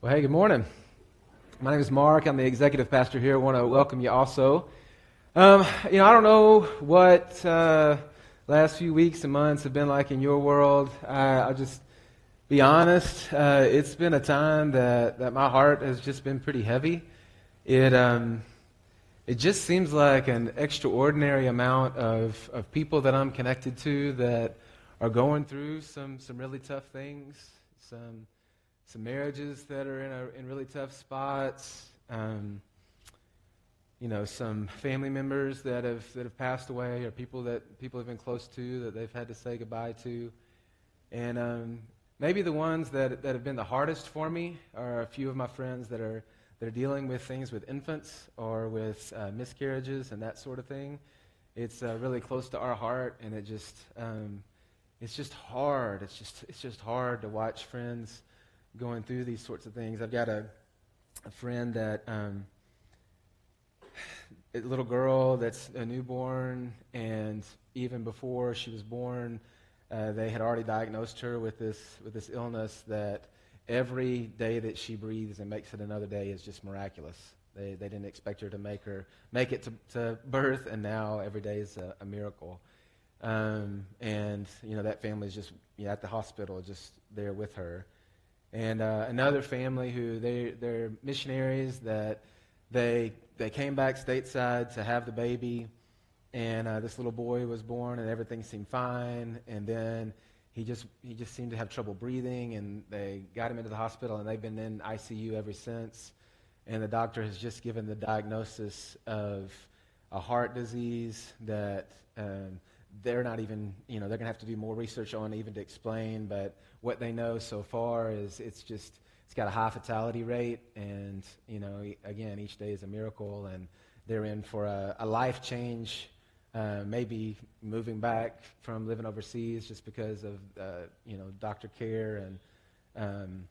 Well, hey, good morning. My name is Mark. I'm the executive pastor here. I want to welcome you also. I don't know what last few weeks and months have been like in your world. I'll just be honest. It's been a time that my heart has just been pretty heavy. It just seems like an extraordinary amount of people that I'm connected to that are going through some really tough things, some marriages that are in really tough spots, some family members that have passed away, or people have been close to that they've had to say goodbye to, and maybe the ones that have been the hardest for me are a few of my friends that are dealing with things with infants or with miscarriages and that sort of thing. It's really close to our heart, and it's just hard. It's just hard to watch friends going through these sorts of things. I've got a friend that a little girl that's a newborn, and even before she was born, they had already diagnosed her with this illness that every day that she breathes and makes it another day is just miraculous. They didn't expect her to make it to birth, and now every day is a miracle. And that family is just at the hospital, just there with her. And another family who they're missionaries that they came back stateside to have the baby, and this little boy was born, and everything seemed fine. And then he just seemed to have trouble breathing, and they got him into the hospital, and they've been in ICU ever since. And the doctor has just given the diagnosis of a heart disease that they're not even, they're going to have to do more research on even to explain, but what they know so far is it's got a high fatality rate, and, again, each day is a miracle, and they're in for a life change, maybe moving back from living overseas just because of, doctor care, and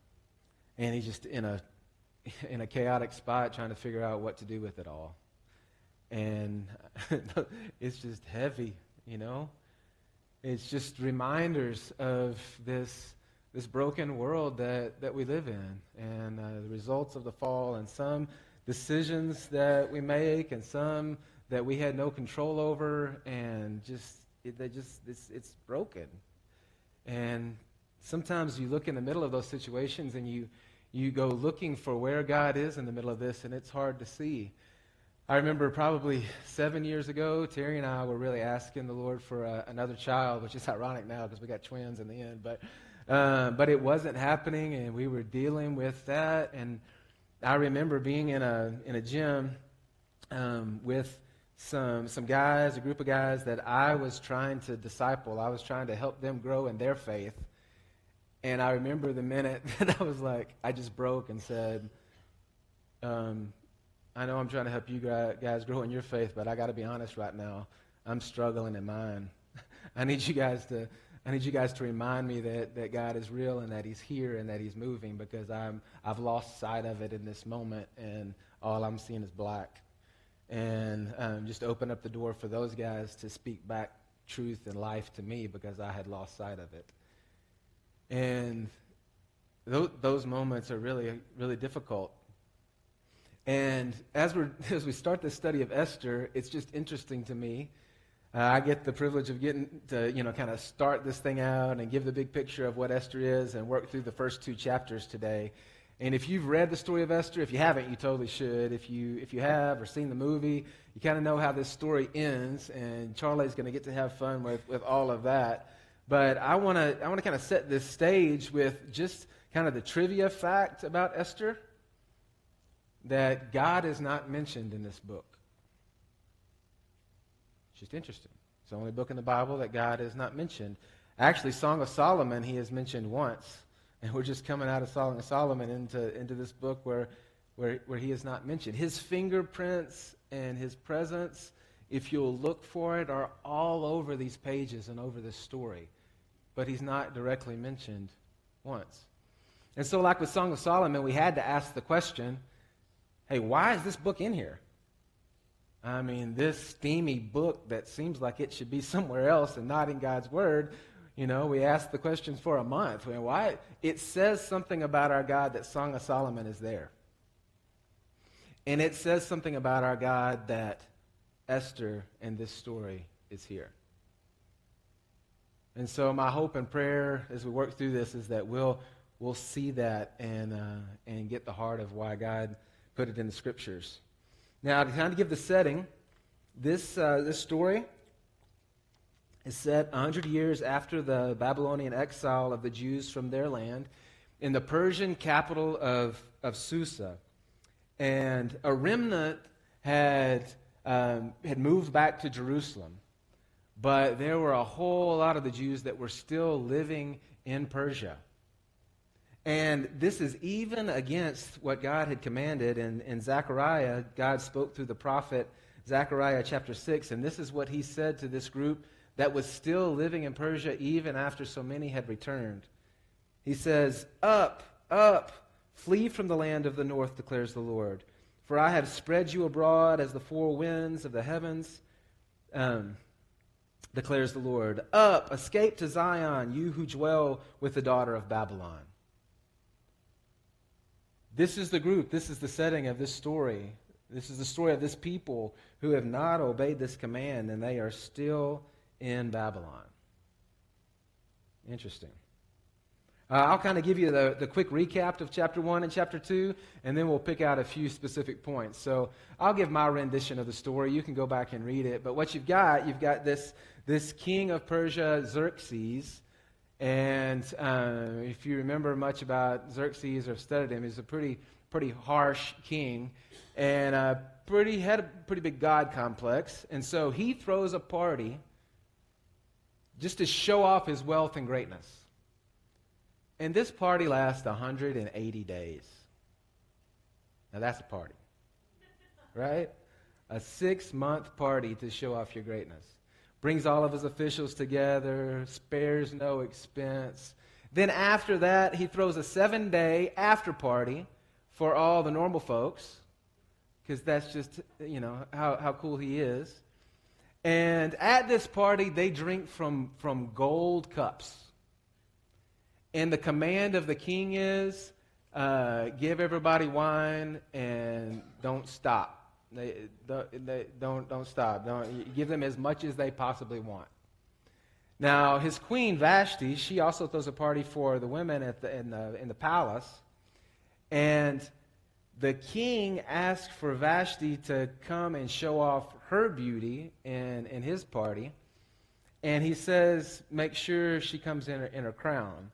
he's just in a chaotic spot trying to figure out what to do with it all. And it's just heavy. It's just reminders of this broken world that we live in, and the results of the fall, and some decisions that we make, and some that we had no control over, and it's broken. And sometimes you look in the middle of those situations, and you go looking for where God is in the middle of this, and it's hard to see. I remember probably 7 years ago, Terry and I were really asking the Lord for another child, which is ironic now because we got twins in the end. But it wasn't happening, and we were dealing with that. And I remember being in a gym with some guys, a group of guys that I was trying to disciple. I was trying to help them grow in their faith. And I remember the minute that I was like, I just broke and said, I know I'm trying to help you guys grow in your faith, but I got to be honest right now. I'm struggling in mine. I need you guys to remind me that God is real, and that He's here, and that He's moving, because I've lost sight of it in this moment, and all I'm seeing is black. And just open up the door for those guys to speak back truth and life to me, because I had lost sight of it. And those moments are really, really difficult. And as we start this study of Esther, it's just interesting to me. I get the privilege of getting to, kind of start this thing out and give the big picture of what Esther is and work through the first 2 chapters today. And if you've read the story of Esther, if you haven't, you totally should. If you have or seen the movie, you kind of know how this story ends, and Charlie's going to get to have fun with all of that. But I want to kind of set this stage with just kind of the trivia fact about Esther, that God is not mentioned in this book. It's just interesting. It's the only book in the Bible that God is not mentioned. Actually, Song of Solomon, he is mentioned once, and we're just coming out of Song of Solomon into this book where he is not mentioned. His fingerprints and his presence, if you'll look for it, are all over these pages and over this story, but he's not directly mentioned once. And so, like with Song of Solomon, we had to ask the question, hey, why is this book in here? I mean, this steamy book that seems like it should be somewhere else and not in God's Word, We ask the questions for a month. Why? It says something about our God that Song of Solomon is there. And it says something about our God that Esther in this story is here. And so my hope and prayer as we work through this is that we'll see that and get the heart of why God put it in the Scriptures. Now, to kind of give the setting, this story is set 100 years after the Babylonian exile of the Jews from their land in the Persian capital of Susa. And a remnant had moved back to Jerusalem. But there were a whole lot of the Jews that were still living in Persia. And this is even against what God had commanded. In Zechariah, God spoke through the prophet Zechariah chapter 6, and this is what he said to this group that was still living in Persia even after so many had returned. He says, "Up, up, flee from the land of the north, declares the Lord. For I have spread you abroad as the four winds of the heavens, declares the Lord. Up, escape to Zion, you who dwell with the daughter of Babylon." This is the group, this is the setting of this story. This is the story of this people who have not obeyed this command, and they are still in Babylon. Interesting. I'll kind of give you the quick recap of chapter 1 and chapter 2, and then we'll pick out a few specific points. So I'll give my rendition of the story. You can go back and read it. But what you've got this king of Persia, Xerxes. And if you remember much about Xerxes or studied him, he's a pretty harsh king and had a pretty big God complex. And so he throws a party just to show off his wealth and greatness. And this party lasts 180 days. Now that's a party, right? A 6-month party to show off your greatness. Brings all of his officials together, spares no expense. Then after that, he throws a 7-day after party for all the normal folks, because that's just, how cool he is. And at this party, they drink from gold cups. And the command of the king is, give everybody wine and don't stop. They don't stop. Don't give them as much as they possibly want. Now, his queen Vashti, she also throws a party for the women in the palace, and the king asked for Vashti to come and show off her beauty in his party, and he says, make sure she comes in her crown.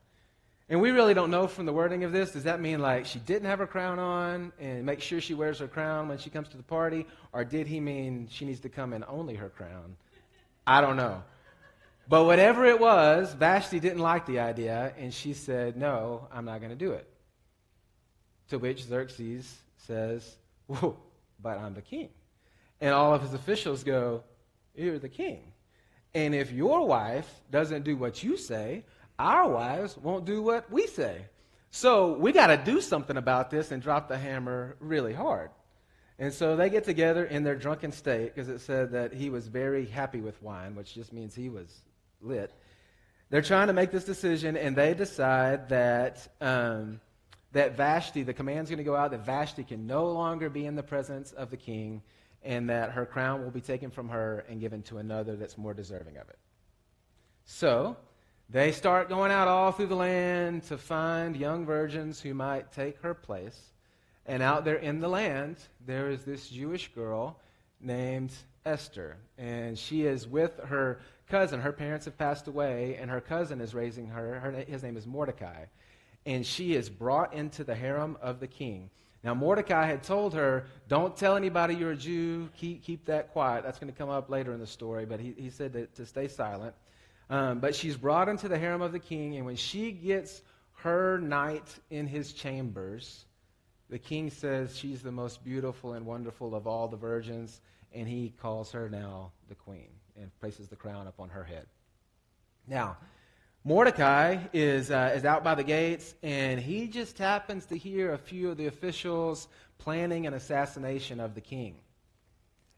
And we really don't know from the wording of this, does that mean like she didn't have her crown on and make sure she wears her crown when she comes to the party? Or did he mean she needs to come in only her crown? I don't know. But whatever it was, Vashti didn't like the idea, and she said, no, I'm not going to do it. To which Xerxes says, whoa, but I'm the king. And all of his officials go, you're the king. And if your wife doesn't do what you say, our wives won't do what we say. So we got to do something about this and drop the hammer really hard. And so they get together in their drunken state, because it said that he was very happy with wine, which just means he was lit. They're trying to make this decision, and they decide that that Vashti, the command's going to go out that Vashti can no longer be in the presence of the king, and that her crown will be taken from her and given to another that's more deserving of it. So they start going out all through the land to find young virgins who might take her place. And out there in the land, there is this Jewish girl named Esther. And she is with her cousin. Her parents have passed away, and her cousin is raising her. His name is Mordecai. And she is brought into the harem of the king. Now, Mordecai had told her, don't tell anybody you're a Jew. Keep that quiet. That's going to come up later in the story, but he said to stay silent. But she's brought into the harem of the king, and when she gets her night in his chambers, the king says she's the most beautiful and wonderful of all the virgins, and he calls her now the queen and places the crown upon her head. Now, Mordecai is out by the gates, and he just happens to hear a few of the officials planning an assassination of the king.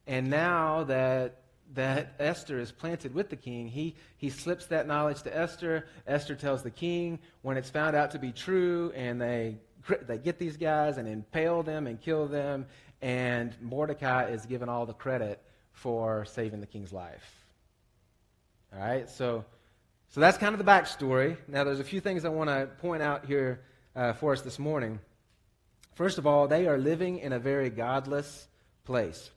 And now that that Esther is planted with the king, he slips that knowledge to Esther. Esther tells the king. When it's found out to be true, and they get these guys and impale them and kill them, and Mordecai is given all the credit for saving the king's life. All right, so that's kind of the backstory. Now, there's a few things I want to point out here for us this morning. First of all, they are living in a very godless place.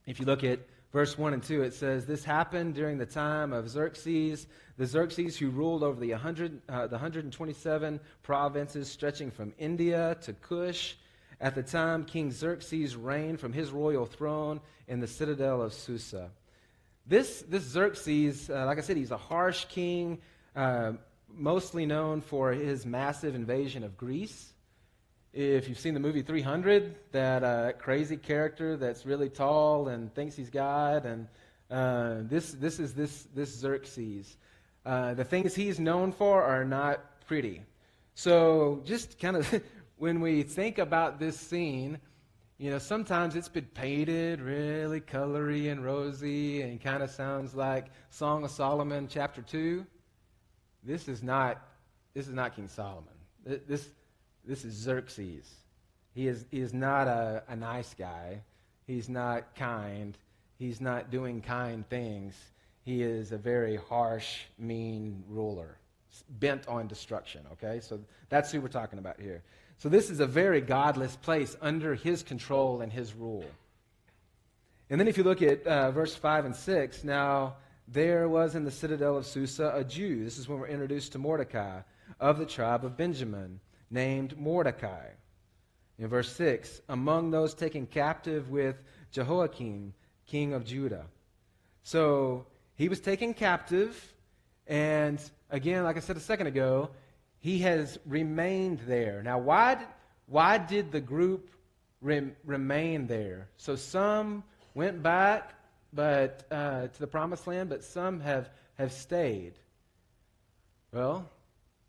If you look at verse 1 and 2, it says, "This happened during the time of Xerxes, the Xerxes who ruled over the 127 provinces stretching from India to Cush. At the time, King Xerxes reigned from his royal throne in the citadel of Susa." This Xerxes, like I said, he's a harsh king, mostly known for his massive invasion of Greece. If you've seen the movie 300, that crazy character that's really tall and thinks he's God, and this is Xerxes. The things he's known for are not pretty. So just kind of when we think about this scene, sometimes it's been painted really colory and rosy and kind of sounds like Song of Solomon chapter 2. This is not King Solomon. This is Xerxes. He is not a nice guy. He's not kind. He's not doing kind things. He is a very harsh, mean ruler, bent on destruction, okay? So that's who we're talking about here. So this is a very godless place under his control and his rule. And then if you look at verse 5 and 6, now there was in the citadel of Susa a Jew. This is when we're introduced to Mordecai, of the tribe of Benjamin, named Mordecai. In verse 6, among those taken captive with Jehoiakim, king of Judah. So he was taken captive, and again, like I said a second ago, he has remained there. Now, why did the group remain there? So some went back to the promised land, but some have stayed. Well,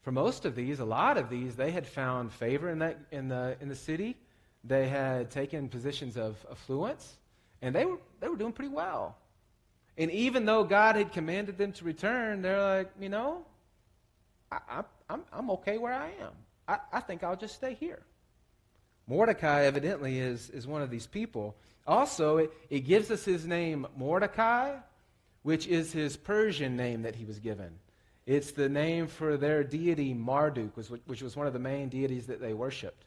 for most of these, a lot of these, they had found favor in the city. They had taken positions of affluence, and they were doing pretty well. And even though God had commanded them to return, they're like, I'm okay where I am. I think I'll just stay here. Mordecai evidently is one of these people. Also, it gives us his name Mordecai, which is his Persian name that he was given. It's the name for their deity Marduk, which was one of the main deities that they worshipped.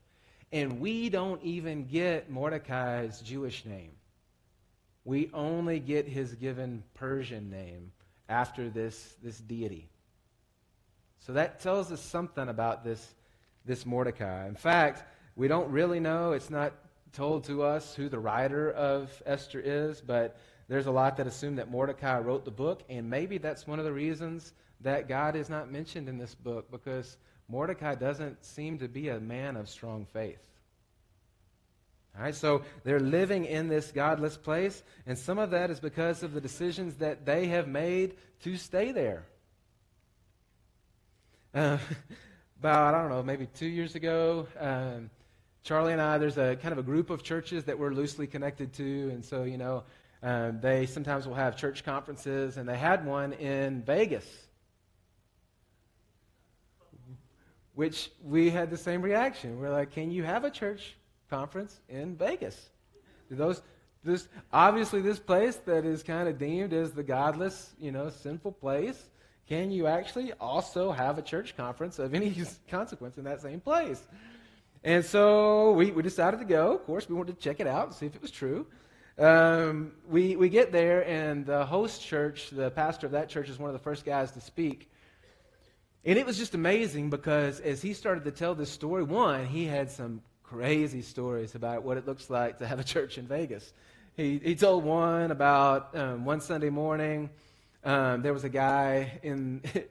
And we don't even get Mordecai's Jewish name. We only get his given Persian name after this deity. So that tells us something about this Mordecai. In fact, we don't really know. It's not told to us who the writer of Esther is, but there's a lot that assume that Mordecai wrote the book, and maybe that's one of the reasons that God is not mentioned in this book, because Mordecai doesn't seem to be a man of strong faith. All right, so they're living in this godless place, and some of that is because of the decisions that they have made to stay there. About, maybe 2 years ago, Charlie and I, there's a kind of a group of churches that we're loosely connected to, and so, they sometimes will have church conferences, and they had one in Vegas, which we had the same reaction. We're like, can you have a church conference in Vegas? Obviously this place that is kind of deemed as the godless, sinful place, can you actually also have a church conference of any consequence in that same place? And so we decided to go. Of course, we wanted to check it out and see if it was true. We get there, and the host church, the pastor of that church, is one of the first guys to speak. And it was just amazing because as he started to tell this story, one, he had some crazy stories about what it looks like to have a church in Vegas. He told one about one Sunday morning, there was a guy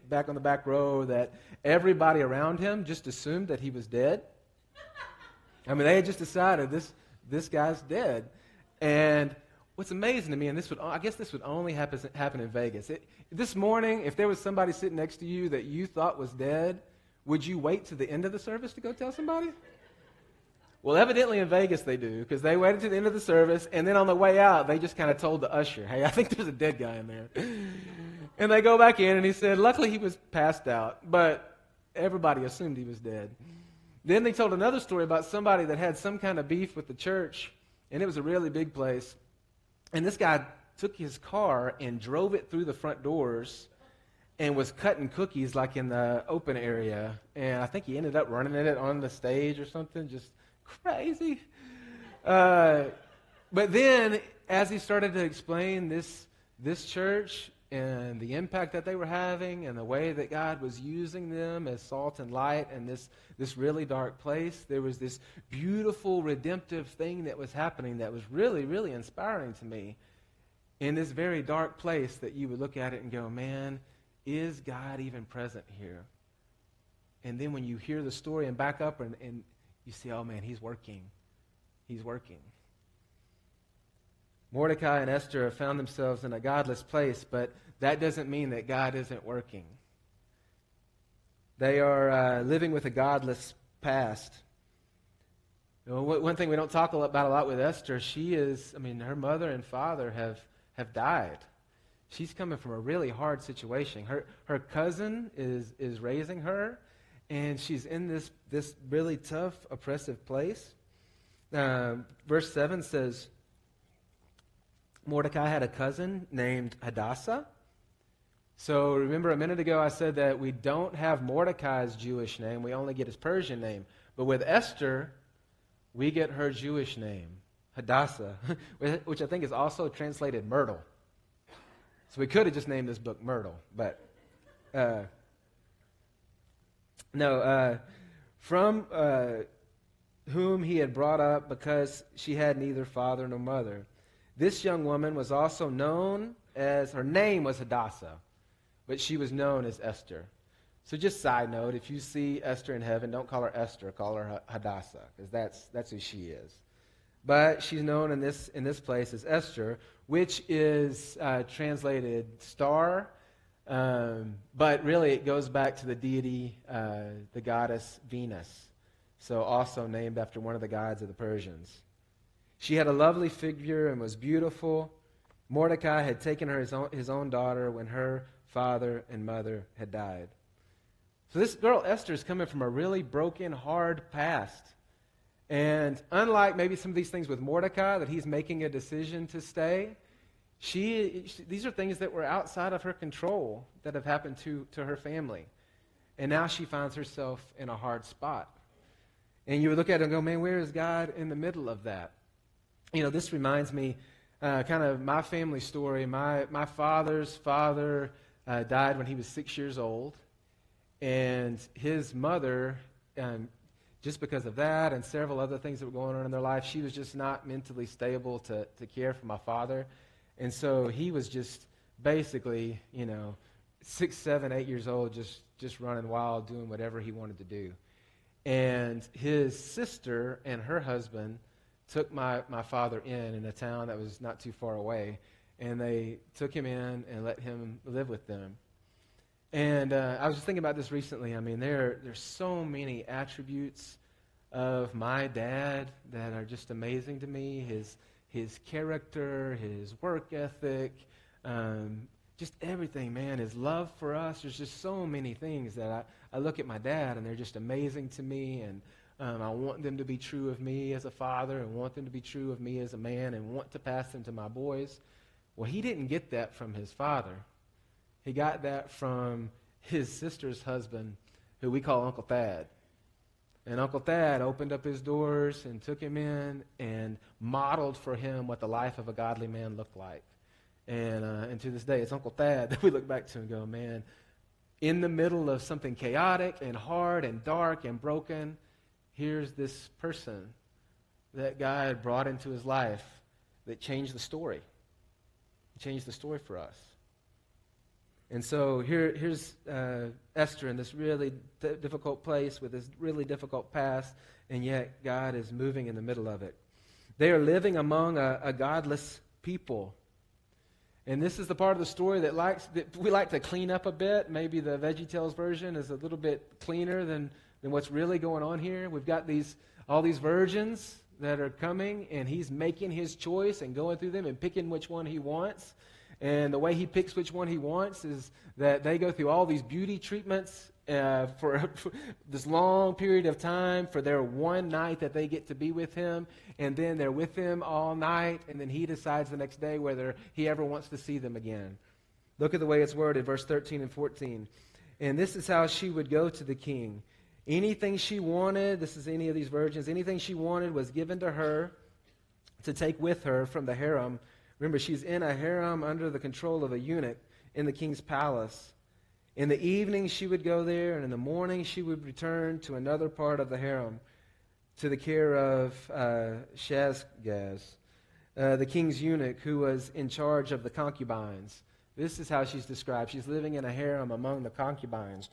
back on the back row that everybody around him just assumed that he was dead. They had just decided this guy's dead. And what's amazing to me, and I guess this would only happen in Vegas. This morning, if there was somebody sitting next to you that you thought was dead, would you wait to the end of the service to go tell somebody? Well, evidently in Vegas they do, because they waited to the end of the service, and then on the way out, they just kind of told the usher, hey, I think there's a dead guy in there. And they go back in, and he said, luckily he was passed out, but everybody assumed he was dead. Then they told another story about somebody that had some kind of beef with the church, and it was a really big place. And this guy took his car and drove it through the front doors and was cutting cookies like in the open area. And I think he ended up running it on the stage or something, just crazy. But then as he started to explain this church and the impact that they were having and the way that God was using them as salt and light in this really dark place, there was this beautiful redemptive thing that was happening that was really, really inspiring to me in this very dark place, that you would look at it and go, man, is God even present here? And then when you hear the story and back up and you see, oh man, he's working. He's working. Mordecai and Esther have found themselves in a godless place, but that doesn't mean that God isn't working. They are living with a godless past. You know, one thing we don't talk about a lot with Esther, her mother and father have died. She's coming from a really hard situation. Her cousin is raising her, and she's in this really tough, oppressive place. Verse 7 says, Mordecai had a cousin named Hadassah. So remember a minute ago I said that we don't have Mordecai's Jewish name, we only get his Persian name. But with Esther, we get her Jewish name, Hadassah, which I think is also translated myrtle. So we could have just named this book Myrtle, but from whom he had brought up, because she had neither father nor mother. This young woman was also known as, her name was Hadassah, but she was known as Esther. So just side note, if you see Esther in heaven, don't call her Esther, call her Hadassah, because that's who she is. But she's known in this place as Esther, which is translated star, but really it goes back to the deity, the goddess Venus, so also named after one of the gods of the Persians. She had a lovely figure and was beautiful. Mordecai had taken her his own daughter when her father and mother had died. So this girl Esther is coming from a really broken, hard past. And unlike maybe some of these things with Mordecai, that he's making a decision to stay, these are things that were outside of her control that have happened to her family. And now she finds herself in a hard spot. And you would look at it and go, man, where is God in the middle of that? You know, this reminds me kind of my family story. My father's father died when he was 6 years old. And his mother, just because of that and several other things that were going on in their life, she was just not mentally stable to care for my father. And so he was just basically, 6, 7, 8 years old, just running wild, doing whatever he wanted to do. And his sister and her husband took my father in a town that was not too far away, and they took him in and let him live with them. And I was just thinking about this recently. I mean, there's so many attributes of my dad that are just amazing to me. His character, his work ethic, just everything, man. His love for us. There's just so many things that I look at my dad, and they're just amazing to me. And I want them to be true of me as a father, and want them to be true of me as a man, and want to pass them to my boys. Well, he didn't get that from his father. He got that from his sister's husband, who we call Uncle Thad. And Uncle Thad opened up his doors and took him in and modeled for him what the life of a godly man looked like. And to this day, it's Uncle Thad that we look back to and go, man, in the middle of something chaotic and hard and dark and broken, here's this person that God brought into his life that changed the story. It changed the story for us. And so here's Esther in this really difficult place with this really difficult past, and yet God is moving in the middle of it. They are living among a godless people. And this is the part of the story that we like to clean up a bit. Maybe the VeggieTales version is a little bit cleaner than than what's really going on here. We've got all these virgins that are coming, and he's making his choice and going through them and picking which one he wants. And the way he picks which one he wants is that they go through all these beauty treatments for this long period of time for their one night that they get to be with him. And then they're with him all night, and then he decides the next day whether he ever wants to see them again. Look at the way it's worded, verse 13 and 14. And this is how she would go to the king. Anything she wanted, this is any of these virgins, anything she wanted was given to her to take with her from the harem. Remember, she's in a harem under the control of a eunuch in the king's palace. In the evening she would go there, and in the morning she would return to another part of the harem, to the care of Shashgaz, the king's eunuch, who was in charge of the concubines. This is how she's described. She's living in a harem among the concubines.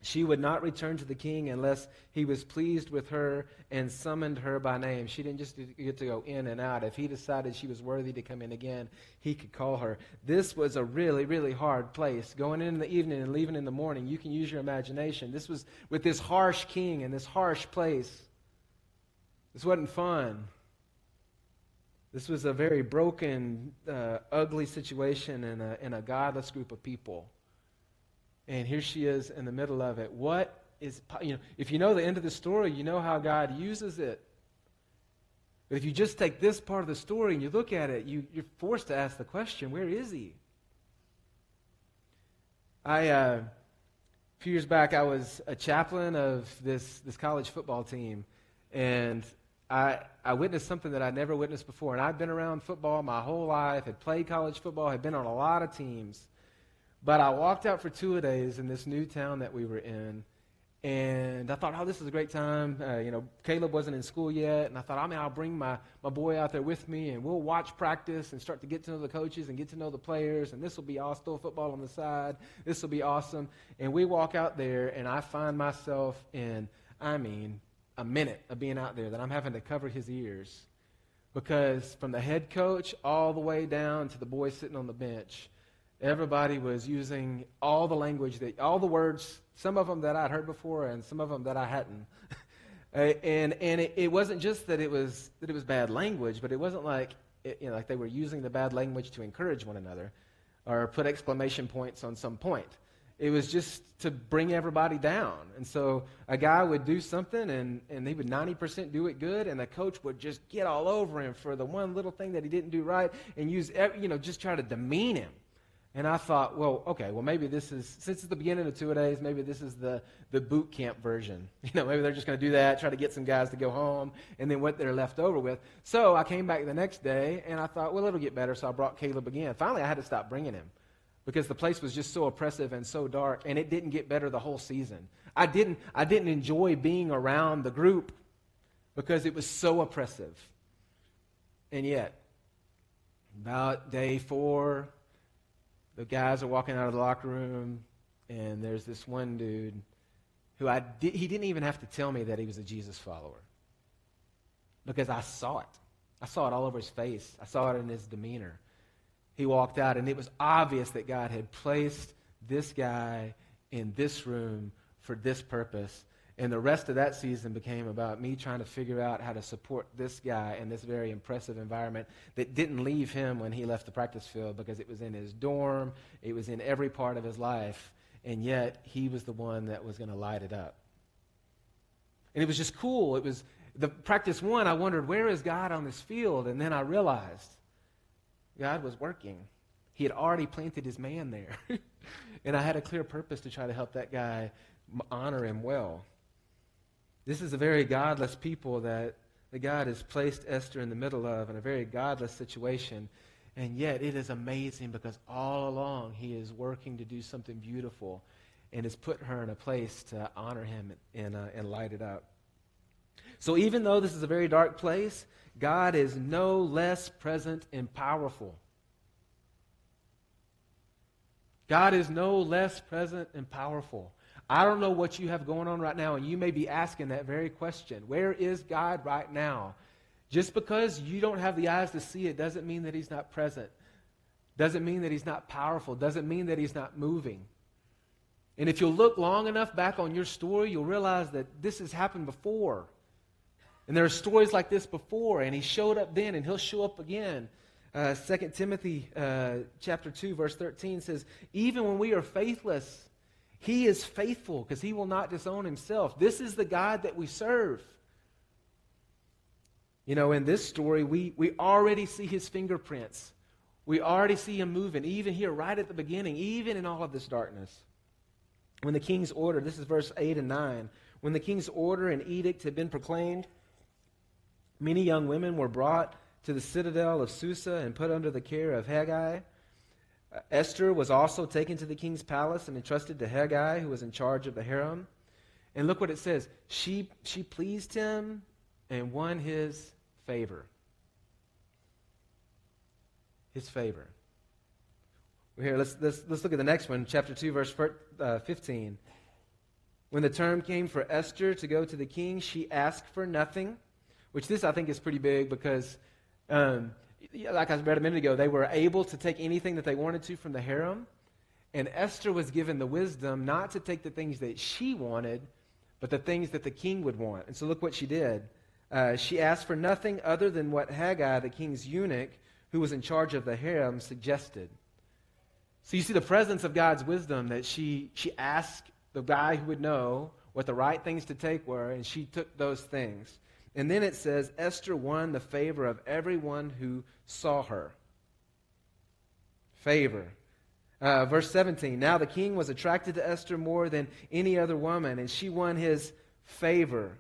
She would not return to the king unless he was pleased with her and summoned her by name. She didn't just get to go in and out. If he decided she was worthy to come in again, he could call her. This was a really, really hard place. Going in the evening and leaving in the morning, you can use your imagination. This was with this harsh king in this harsh place. This wasn't fun. This was a very broken, ugly situation in a godless group of people. And here she is in the middle of it. If you know the end of the story, you know how God uses it. But if you just take this part of the story and you look at it, you're forced to ask the question, where is he? A few years back, I was a chaplain of this college football team. And I witnessed something that I'd never witnessed before. And I'd been around football my whole life, had played college football, had been on a lot of teams. But I walked out for 2 days in this new town that we were in, and I thought, this is a great time. Caleb wasn't in school yet, and I thought, I'll bring my boy out there with me, and we'll watch practice and start to get to know the coaches and get to know the players, and this will be all still football on the side. This will be awesome. And we walk out there, and I find myself in, a minute of being out there that I'm having to cover his ears, because from the head coach all the way down to the boy sitting on the bench, everybody was using all the language, all the words, some of them that I'd heard before and some of them that I hadn't. and it wasn't just that it was bad language, but it wasn't like they were using the bad language to encourage one another or put exclamation points on some point. It was just to bring everybody down. And so a guy would do something, and he would 90% do it good, and the coach would just get all over him for the one little thing that he didn't do right and just try to demean him. And I thought, maybe this is, since it's the beginning of 2 days, maybe this is the boot camp version. Maybe they're just going to do that, try to get some guys to go home, and then what they're left over with. So I came back the next day, and I thought, it'll get better, so I brought Caleb again. Finally, I had to stop bringing him because the place was just so oppressive and so dark, and it didn't get better the whole season. I didn't enjoy being around the group because it was so oppressive. And yet, about day 4, the guys are walking out of the locker room, and there's this one dude who he didn't even have to tell me that he was a Jesus follower, because I saw it. I saw it all over his face. I saw it in his demeanor. He walked out, and it was obvious that God had placed this guy in this room for this purpose. And the rest of that season became about me trying to figure out how to support this guy in this very impressive environment that didn't leave him when he left the practice field, because it was in his dorm, it was in every part of his life, and yet he was the one that was going to light it up. And it was just cool. It was the practice 1, I wondered, where is God on this field? And then I realized God was working. He had already planted his man there. And I had a clear purpose to try to help that guy honor him well. This is a very godless people that God has placed Esther in the middle of, in a very godless situation. And yet it is amazing, because all along he is working to do something beautiful and has put her in a place to honor him and light it up. So even though this is a very dark place, God is no less present and powerful. God is no less present and powerful. I don't know what you have going on right now, and you may be asking that very question. Where is God right now? Just because you don't have the eyes to see it doesn't mean that he's not present. Doesn't mean that he's not powerful. Doesn't mean that he's not moving. And if you'll look long enough back on your story, you'll realize that this has happened before. And there are stories like this before, and he showed up then, and he'll show up again. 2 Timothy chapter 2, verse 13 says, even when we are faithless, he is faithful because he will not disown himself. This is the God that we serve. You know, in this story, we already see his fingerprints. We already see him moving, even here right at the beginning, even in all of this darkness. When the king's order, this is verse 8 and 9, when the king's order and edict had been proclaimed, many young women were brought to the citadel of Susa and put under the care of Haggai. Esther was also taken to the king's palace and entrusted to Haggai, who was in charge of the harem. And look what it says. She pleased him and won his favor. His favor. Here, let's look at the next one, chapter 2, verse 15. When the term came for Esther to go to the king, she asked for nothing, which this I think is pretty big because, like I read a minute ago, they were able to take anything that they wanted to from the harem, and Esther was given the wisdom not to take the things that she wanted, but the things that the king would want. And so look what she did. She asked for nothing other than what Haggai, the king's eunuch, who was in charge of the harem, suggested. So you see the presence of God's wisdom that she asked the guy who would know what the right things to take were, and she took those things. And then it says, Esther won the favor of everyone who saw her. Favor. Verse 17, now the king was attracted to Esther more than any other woman, and she won his favor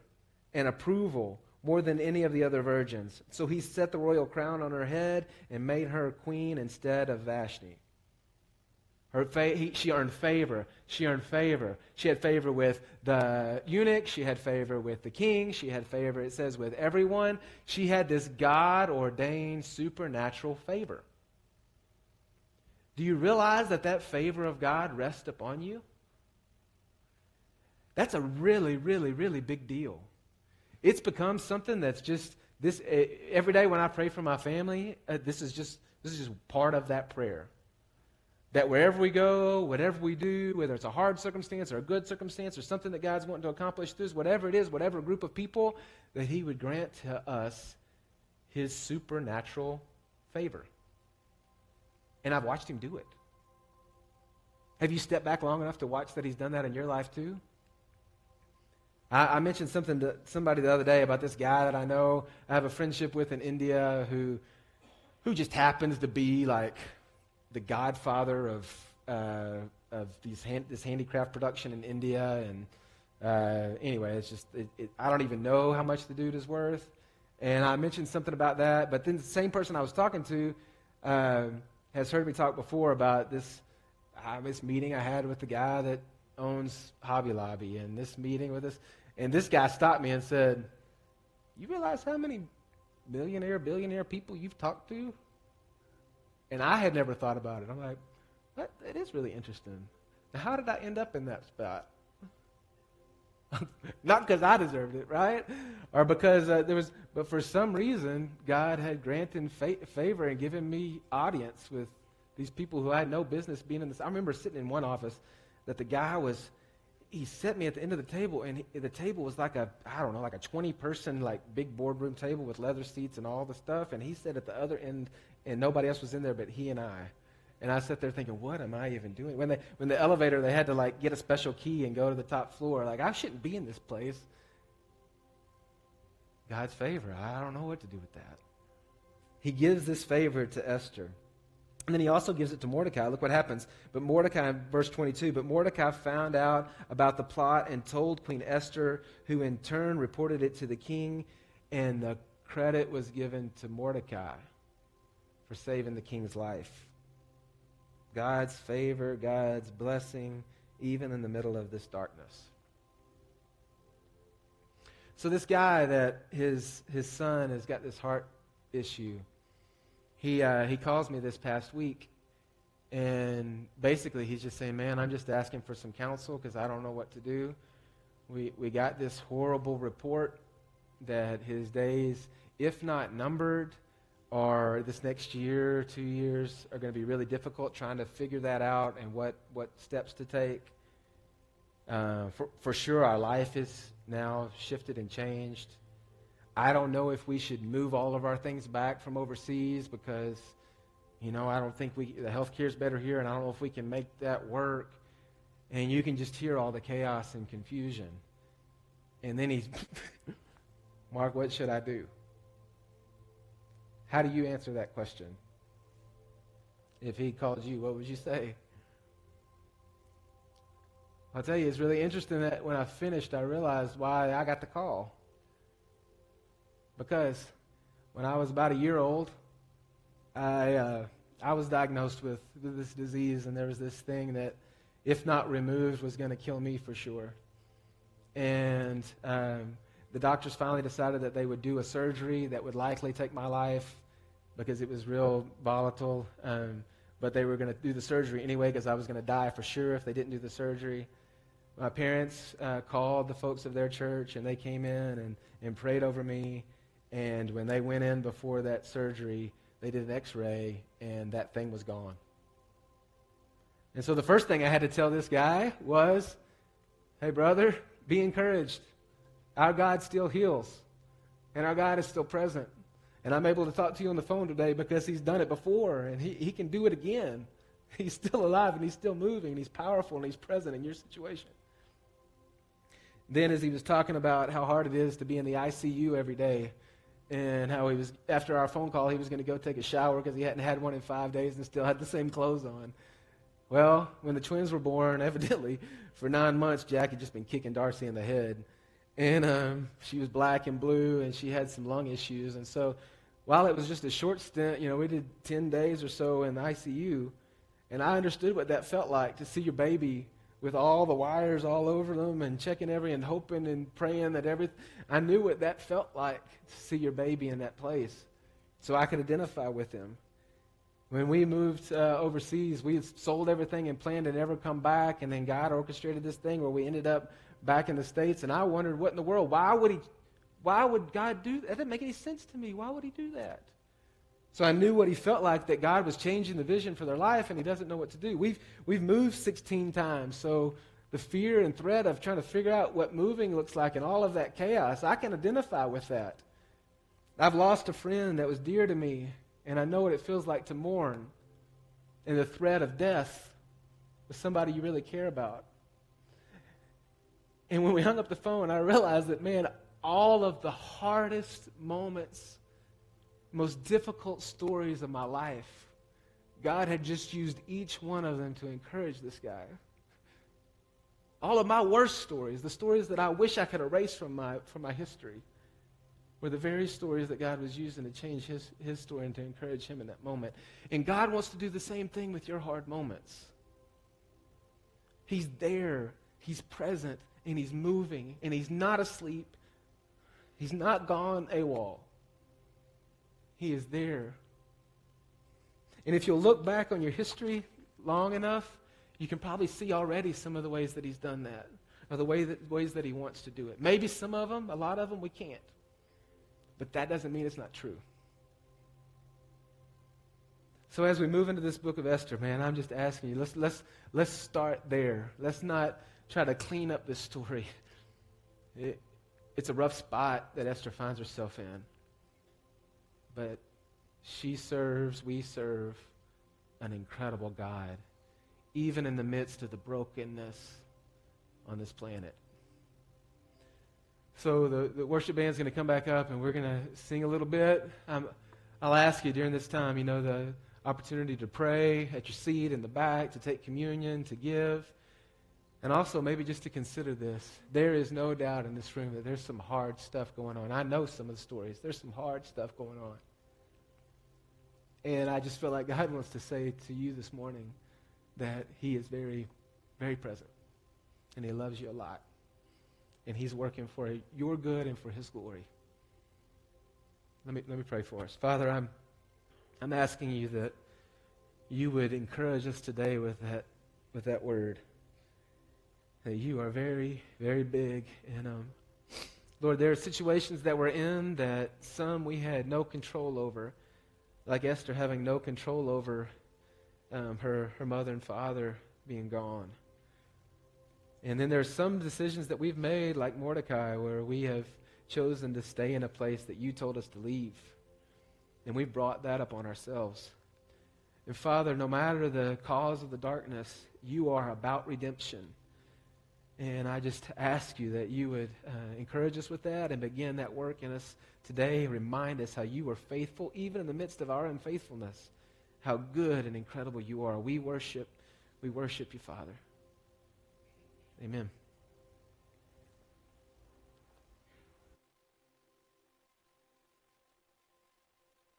and approval more than any of the other virgins. So he set the royal crown on her head and made her queen instead of Vashti. She earned favor. She earned favor. She had favor with the eunuch. She had favor with the king. She had favor, it says, with everyone. She had this God-ordained supernatural favor. Do you realize that favor of God rests upon you? That's a really, really, really big deal. It's become something that's just this. Every day when I pray for my family, this is just part of that prayer. That wherever we go, whatever we do, whether it's a hard circumstance or a good circumstance or something that God's wanting to accomplish through us, whatever it is, whatever group of people, that he would grant to us his supernatural favor. And I've watched him do it. Have you stepped back long enough to watch that he's done that in your life too? I mentioned something to somebody the other day about this guy that I know. I have a friendship with in India who just happens to be like the godfather of this handicraft production in India, and anyway, it's just I don't even know how much the dude is worth. And I mentioned something about that, but then the same person I was talking to has heard me talk before about this meeting I had with the guy that owns Hobby Lobby, and this meeting with us, and this guy stopped me and said, "You realize how many billionaire people you've talked to?" And I had never thought about it. I'm like, what? It is really interesting. Now, how did I end up in that spot? Not because I deserved it, right? Or because but for some reason, God had granted favor and given me audience with these people who I had no business being in this. I remember sitting in one office that the guy he set me at the end of the table, and the table was like a 20-person, like big boardroom table with leather seats and all the stuff, and he sat at the other end, and nobody else was in there but he and I. And I sat there thinking, what am I even doing? When the elevator, they had to like get a special key and go to the top floor. Like, I shouldn't be in this place. God's favor. I don't know what to do with that. He gives this favor to Esther. And then he also gives it to Mordecai. Look what happens. But Mordecai, verse 22, but Mordecai found out about the plot and told Queen Esther, who in turn reported it to the king, and the credit was given to Mordecai for saving the king's life. God's favor, God's blessing, even in the middle of this darkness. So this guy that his son has got this heart issue, he calls me this past week, and basically he's just saying, man, I'm just asking for some counsel because I don't know what to do. We got this horrible report that his days, if not numbered, or this next year, 2 years, are going to be really difficult trying to figure that out and what steps to take. For sure, our life is now shifted and changed. I don't know if we should move all of our things back from overseas because, I don't think the healthcare is better here, and I don't know if we can make that work. And you can just hear all the chaos and confusion. And then he's, Mark, what should I do? How do you answer that question? If he called you, what would you say? I'll tell you, it's really interesting that when I finished, I realized why I got the call. Because when I was about a year old, I was diagnosed with this disease, and there was this thing that, if not removed, was going to kill me for sure. And the doctors finally decided that they would do a surgery that would likely take my life because it was real volatile. But they were going to do the surgery anyway because I was going to die for sure if they didn't do the surgery. My parents called the folks of their church, and they came in and prayed over me. And when they went in before that surgery, they did an x-ray, and that thing was gone. And so the first thing I had to tell this guy was, hey, brother, be encouraged. Our God still heals, and our God is still present. And I'm able to talk to you on the phone today because he's done it before, and he can do it again. He's still alive, and he's still moving, and he's powerful, and he's present in your situation. Then as he was talking about how hard it is to be in the ICU every day, and how he was, after our phone call, he was going to go take a shower because he hadn't had one in 5 days and still had the same clothes on. Well, when the twins were born, evidently, for 9 months, Jack had just been kicking Darcy in the head. And she was black and blue, and she had some lung issues. And so while it was just a short stint, we did 10 days or so in the ICU, and I understood what that felt like, to see your baby with all the wires all over them and checking and hoping and praying that everything. I knew what that felt like to see your baby in that place, so I could identify with him. When we moved overseas, we had sold everything and planned to never come back, and then God orchestrated this thing where we ended up back in the States, and I wondered, what in the world? Why would God do that? That didn't make any sense to me. Why would he do that? So I knew what he felt like, that God was changing the vision for their life, and he doesn't know what to do. We've moved 16 times, so the fear and threat of trying to figure out what moving looks like and all of that chaos, I can identify with that. I've lost a friend that was dear to me, and I know what it feels like to mourn and the threat of death with somebody you really care about. And when we hung up the phone, I realized that, man, all of the hardest moments, most difficult stories of my life, God had just used each one of them to encourage this guy. All of my worst stories, the stories that I wish I could erase from my history, were the very stories that God was using to change his story and to encourage him in that moment. And God wants to do the same thing with your hard moments. He's there, he's present, and he's moving, and he's not asleep. He's not gone AWOL. He is there. And if you'll look back on your history long enough, you can probably see already some of the ways that he's done that, or the ways that he wants to do it. Maybe some of them, a lot of them, we can't. But that doesn't mean it's not true. So as we move into this book of Esther, man, I'm just asking you, let's start there. Let's not try to clean up this story. It's a rough spot that Esther finds herself in. But we serve an incredible God, even in the midst of the brokenness on this planet. So the worship band's going to come back up, and we're going to sing a little bit. I'll ask you during this time, the opportunity to pray at your seat in the back, to take communion, to give, and also maybe just to consider this. There is no doubt in this room that there's some hard stuff going on. I know some of the stories. There's some hard stuff going on. And I just feel like God wants to say to you this morning that he is very, very present, and he loves you a lot. And he's working for your good and for his glory. Let me pray for us. Father, I'm asking you that you would encourage us today with that word. That you are very, very big. And Lord, there are situations that we're in that some we had no control over. Like Esther having no control over her mother and father being gone. And then there's some decisions that we've made, like Mordecai, where we have chosen to stay in a place that you told us to leave. And we've brought that upon ourselves. And Father, no matter the cause of the darkness, you are about redemption. And I just ask you that you would encourage us with that and begin that work in us today. Remind us how you were faithful, even in the midst of our unfaithfulness. How good and incredible you are. We worship you, Father. Amen.